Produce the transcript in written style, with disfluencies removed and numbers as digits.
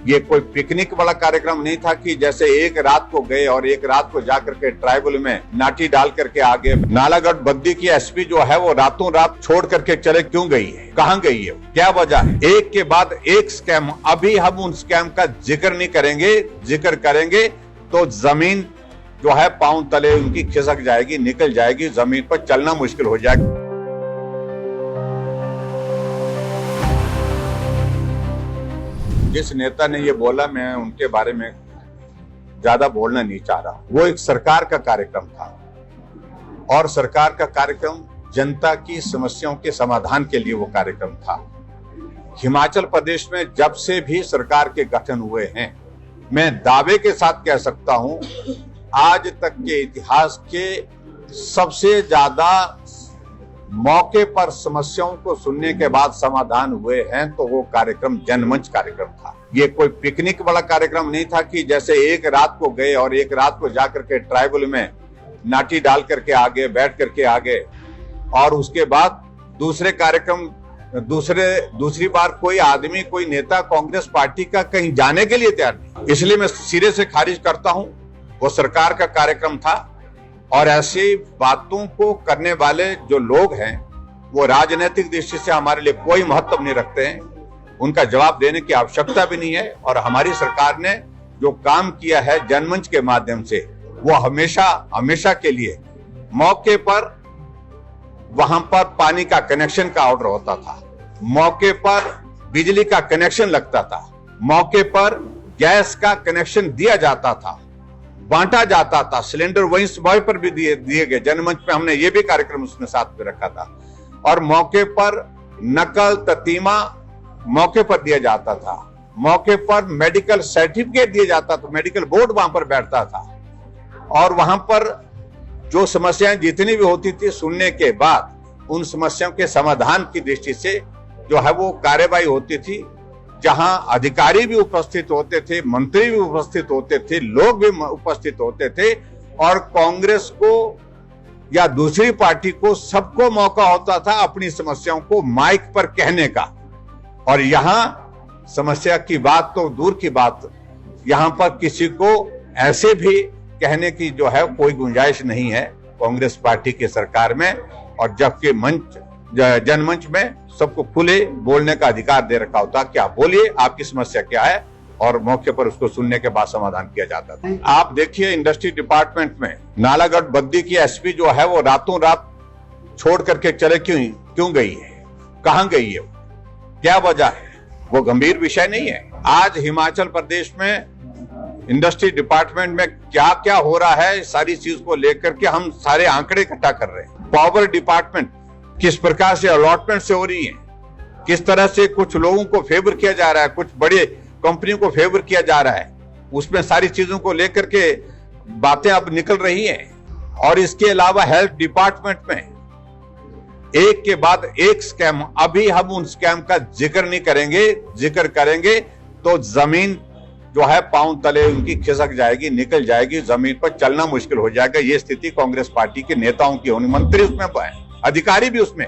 ये कोई पिकनिक वाला कार्यक्रम नहीं था कि जैसे एक रात को गए और एक रात को जाकर के ट्राइबल में नाटी डाल करके आगे। नालागढ़ बद्दी की एसपी जो है वो रातों रात छोड़ करके चले क्यों गई है, कहाँ गई है, क्या वजह है? एक के बाद एक स्कैम। अभी हम उन स्कैम का जिक्र नहीं करेंगे, जिक्र करेंगे तो जमीन जो है पांव तले उनकी खिसक जाएगी, निकल जाएगी, जमीन पर चलना मुश्किल हो जाएगा। जिस नेता ने ये बोला, मैं उनके बारे में ज्यादा बोलना नहीं चाह रहा। वो एक सरकार का कार्यक्रम था और सरकार का कार्यक्रम जनता की समस्याओं के समाधान के लिए वो कार्यक्रम था। हिमाचल प्रदेश में जब से भी सरकार के गठन हुए हैं, मैं दावे के साथ कह सकता हूं, आज तक के इतिहास के सबसे ज्यादा मौके पर समस्याओं को सुनने के बाद समाधान हुए हैं तो वो कार्यक्रम जनमंच कार्यक्रम था। ये कोई पिकनिक वाला कार्यक्रम नहीं था कि जैसे एक रात को गए और एक रात को जाकर के ट्राइबल में नाटी डाल करके आगे बैठ करके आगे और उसके बाद दूसरे कार्यक्रम दूसरी बार कोई आदमी, कोई नेता कांग्रेस पार्टी का कहीं जाने के लिए तैयार नहीं। इसलिए मैं सिरे से खारिज करता हूं। वो सरकार का कार्यक्रम था और ऐसी बातों को करने वाले जो लोग हैं वो राजनीतिक दृष्टि से हमारे लिए कोई महत्व नहीं रखते हैं। उनका जवाब देने की आवश्यकता भी नहीं है। और हमारी सरकार ने जो काम किया है जनमंच के माध्यम से, वो हमेशा के लिए मौके पर वहां पर पानी का कनेक्शन का ऑर्डर होता था, मौके पर बिजली का कनेक्शन लगता था, मौके पर गैस का कनेक्शन दिया जाता था, बांटा जाता था, सिलेंडर वहीं समय पर भी दिए गए। जनमंच पे हमने ये भी कार्यक्रम उसमें साथ में रखा था। और मौके पर नकल ततीमा मौके पर दिया जाता था, मौके पर मेडिकल सर्टिफिकेट दिया जाता था, मेडिकल बोर्ड वहां पर बैठता था और वहां पर जो समस्याएं जितनी भी होती थी सुनने के बाद उन समस्याओं के समाधान की दृष्टि से जो है वो कार्यवाही होती थी, जहां अधिकारी भी उपस्थित होते थे, मंत्री भी उपस्थित होते थे, लोग भी उपस्थित होते थे और कांग्रेस को या दूसरी पार्टी को सबको मौका होता था अपनी समस्याओं को माइक पर कहने का। और यहां समस्या की बात तो दूर की बात, यहां पर किसी को ऐसे भी कहने की जो है कोई गुंजाइश नहीं है कांग्रेस पार्टी की सरकार में। और जबकि जनमंच में सबको खुले बोलने का अधिकार दे रखा होता कि आप बोलिए, आपकी समस्या क्या है, और मौके पर उसको सुनने के बाद समाधान किया जाता था। आप देखिए इंडस्ट्री डिपार्टमेंट में नालागढ़ बद्दी की एसपी जो है वो रातों रात छोड़ करके चले क्यों गई है, कहां गई है, क्या वजह है? वो गंभीर विषय नहीं है। आज हिमाचल प्रदेश में इंडस्ट्री डिपार्टमेंट में क्या क्या हो रहा है, सारी चीज को लेकर के हम सारे आंकड़े इकट्ठा कर रहे हैं। पावर डिपार्टमेंट किस प्रकार से अलॉटमेंट से हो रही है, किस तरह से कुछ लोगों को फेवर किया जा रहा है, कुछ बड़े कंपनियों को फेवर किया जा रहा है, उसमें सारी चीजों को लेकर के बातें अब निकल रही हैं। और इसके अलावा हेल्थ डिपार्टमेंट में एक के बाद एक स्कैम। अभी हम उन स्कैम का जिक्र नहीं करेंगे, जिक्र करेंगे तो जमीन जो है पांव तले उनकी खिसक जाएगी, निकल जाएगी, जमीन पर चलना मुश्किल हो जाएगा। ये स्थिति कांग्रेस पार्टी के नेताओं की होनी, मंत्री उसमें, अधिकारी भी उसमें।